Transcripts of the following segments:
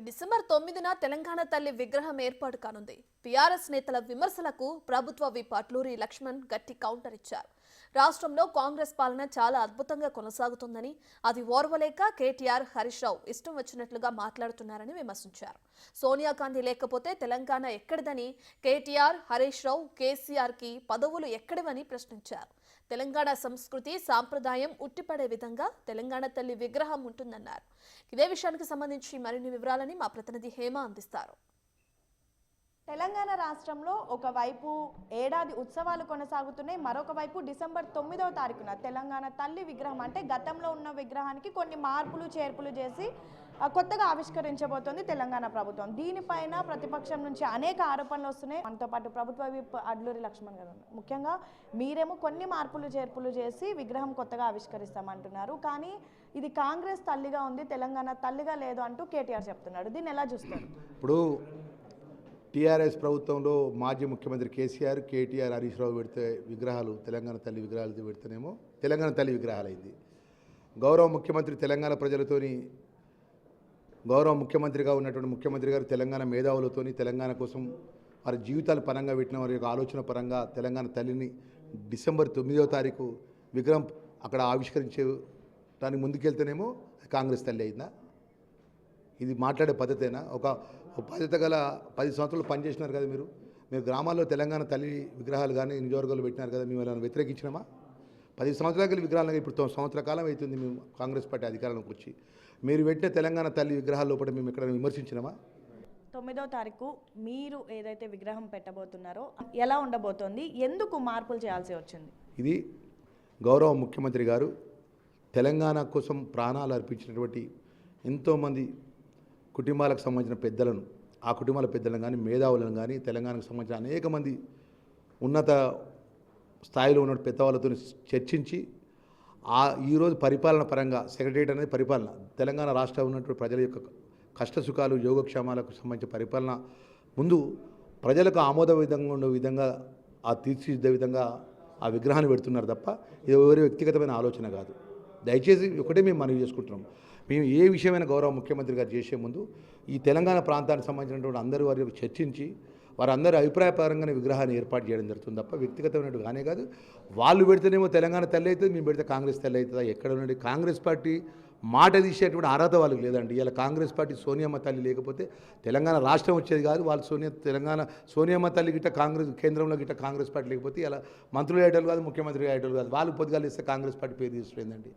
December 9న Telangana తల్లి విగ్రహం ఏర్పాటు కానుంది. టీఆర్ఎస్ నేతల విమర్శలకు ప్రభుత్వ విప్ అడ్లూరి లక్ష్మణ్ గట్టి కౌంటర్ ఇచ్చారు. రాష్ట్రంలో కాంగ్రెస్ పాలన చాలా అద్భుతంగా కొనసాగుతుందని, అది ఓర్వలేక కేటీఆర్, హరీష్ రావు ఇష్టం వచ్చినట్లుగా మాట్లాడుతున్నారని విమర్శించారు. సోనియా గాంధీ లేకపోతే తెలంగాణ ఎక్కడిదని కేటీఆర్, హరీష్ రావు, కేసీఆర్కి పదవులు ఎక్కడివని ప్రశ్నించారు. తెలంగాణ సంస్కృతి, సాంప్రదాయం ఉట్టిపడే విధంగా తెలంగాణ తల్లి విగ్రహం ఉంటుందన్నారు. ఇదే విషయానికి సంబంధించి మరిన్ని వివరాలని మా ప్రతినిధి హేమ అందిస్తారు. తెలంగాణ రాష్ట్రంలో ఒకవైపు ఏడాది ఉత్సవాలు కొనసాగుతున్నాయి, మరొక వైపు డిసెంబర్ 9వ తారీఖున తెలంగాణ తల్లి విగ్రహం అంటే గతంలో ఉన్న విగ్రహానికి కొన్ని మార్పులు చేర్పులు చేసి కొత్తగా ఆవిష్కరించబోతోంది తెలంగాణ ప్రభుత్వం. దీనిపైన ప్రతిపక్షం నుంచి అనేక ఆరోపణలు వస్తున్నాయి. మనతో పాటు ప్రభుత్వ విప్ అడ్లూరి లక్ష్మణ్ గారు ఉన్నారు. ముఖ్యంగా మీరేమో కొన్ని మార్పులు చేర్పులు చేసి విగ్రహం కొత్తగా ఆవిష్కరిస్తామంటున్నారు, కానీ ఇది కాంగ్రెస్ తల్లిగా ఉంది, తెలంగాణ తల్లిగా లేదు అంటూ కేటీఆర్ చెప్తున్నాడు. దీన్ని ఎలా చూస్తారు? ఇప్పుడు టీఆర్ఎస్ ప్రభుత్వంలో మాజీ ముఖ్యమంత్రి కేసీఆర్, కేటీఆర్, హరీష్ రావు పెడితే విగ్రహాలు, తెలంగాణ తల్లి విగ్రహాలు పెడితేనేమో తెలంగాణ తల్లి విగ్రహాలు అయింది. గౌరవ ముఖ్యమంత్రి తెలంగాణ ప్రజలతోని, గౌరవ ముఖ్యమంత్రిగా ఉన్నటువంటి ముఖ్యమంత్రి గారు తెలంగాణ మేధావులతోని తెలంగాణ కోసం వారి జీవితాలు పరంగా పెట్టిన వారి యొక్క ఆలోచన పరంగా తెలంగాణ తల్లిని డిసెంబర్ 9వ తారీఖు విగ్రహం అక్కడ ఆవిష్కరించే దానికి ముందుకెళ్తేనేమో కాంగ్రెస్ తల్లి అయిందా? ఇది మాట్లాడే పద్ధతేనా? ఒక బాధ్యత గల 10 సంవత్సరాలు పనిచేసినారు కదా మీరు గ్రామాల్లో తెలంగాణ తల్లి విగ్రహాలు కానీ నియోజకవర్గాలు పెట్టినారు కదా, మేము వాళ్ళని వ్యతిరేకించినామా? 10 సంవత్సరాల విగ్రహాలు ఇప్పుడు 9 సంవత్సరాల కాలం అవుతుంది మేము కాంగ్రెస్ పార్టీ అధికారంలోకి వచ్చి. మీరు పెట్టే తెలంగాణ తల్లి విగ్రహాల లోపల మేము ఎక్కడ విమర్శించినామా? 9వ తారీఖు మీరు ఏదైతే విగ్రహం పెట్టబోతున్నారో ఎలా ఉండబోతోంది, ఎందుకు మార్పులు చేయాల్సి వచ్చింది? ఇది గౌరవ ముఖ్యమంత్రి గారు తెలంగాణ కోసం ప్రాణాలు అర్పించినటువంటి ఎంతోమంది కుటుంబాలకు సంబంధించిన పెద్దలను, ఆ కుటుంబాల పెద్దలను కానీ మేధావులను కానీ తెలంగాణకు సంబంధించిన అనేక మంది ఉన్నత స్థాయిలో ఉన్న పెద్దవాళ్ళతో చర్చించి ఈరోజు పరిపాలన పరంగా సెక్రటరియట్ అనేది పరిపాలన, తెలంగాణ రాష్ట్రంలో ఉన్నటువంటి ప్రజల యొక్క కష్టసుఖాలు, యోగక్షేమాలకు సంబంధించిన పరిపాలన ముందు ప్రజలకు ఆమోద విధంగా ఉండే విధంగా తీర్చిదిద్దే విధంగా ఆ విగ్రహాన్ని పెడుతున్నారు తప్ప ఇది ఎవరి వ్యక్తిగతమైన ఆలోచన కాదు. దయచేసి ఒకటే మేము మనవి చేసుకుంటున్నాం, మేము ఏ విషయమైన గౌరవ ముఖ్యమంత్రి గారు చేసే ముందు ఈ తెలంగాణ ప్రాంతానికి సంబంధించినటువంటి అందరూ వారి చర్చించి వారందరి అభిప్రాయపరంగానే విగ్రహాన్ని ఏర్పాటు చేయడం జరుగుతుంది తప్ప వ్యక్తిగతమైనట్టు కానే కాదు. వాళ్ళు పెడితేనేమో తెలంగాణ తల్లి అవుతుంది, మేము పెడితే కాంగ్రెస్ తల్లి అవుతుందా? ఎక్కడ ఉండండి, కాంగ్రెస్ పార్టీ మాట తీసేటువంటి అర్హత వాళ్ళకి లేదండి. ఇలా కాంగ్రెస్ పార్టీ సోనియమ్మ తల్లి లేకపోతే తెలంగాణ రాష్ట్రం వచ్చేది కాదు. వాళ్ళు తెలంగాణ సోనియమ్మ తల్లి గిట్ట కాంగ్రెస్ కేంద్రంలో గిట్ట కాంగ్రెస్ పార్టీ లేకపోతే ఇలా మంత్రులు అయ్యేటోళ్ళు కాదు, ముఖ్యమంత్రి అయ్యేటోళ్ళు కాదు. వాళ్ళు పొద్దుగాలు ఇస్తే కాంగ్రెస్ పార్టీ పేరు తీసుకుపోయిందండి.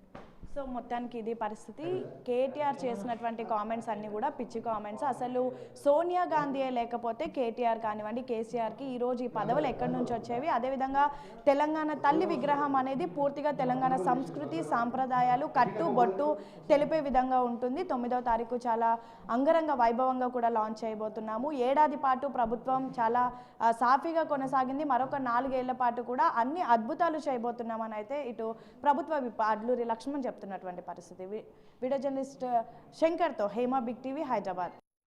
సో మొత్తానికి ఇది పరిస్థితి. కేటీఆర్ చేసినటువంటి కామెంట్స్ అన్నీ కూడా పిచ్చి కామెంట్స్. అసలు సోనియా గాంధీయే లేకపోతే కేటీఆర్ కానివ్వండి, కేసీఆర్కి ఈరోజు ఈ పదవులు ఎక్కడి నుంచి వచ్చేవి? అదేవిధంగా తెలంగాణ తల్లి విగ్రహం అనేది పూర్తిగా తెలంగాణ సంస్కృతి, సాంప్రదాయాలు, కట్టు బొట్టు తెలిపే విధంగా ఉంటుంది. 9వ తారీఖు చాలా అంగరంగ వైభవంగా కూడా లాంచ్ చేయబోతున్నాము. ఏడాది పాటు ప్రభుత్వం చాలా సాఫీగా కొనసాగింది. మరొక 4 ఏళ్ల పాటు కూడా అన్ని అద్భుతాలు చేయబోతున్నామని అయితే ఇటు ప్రభుత్వ విప్ అడ్లూరి లక్ష్మణ్ చెప్తున్నారు. పరిస్థితి. వీడియో జర్నలిస్ట్ శంకర్తో హేమ, బిగ్ టీవీ, హైదరాబాద్.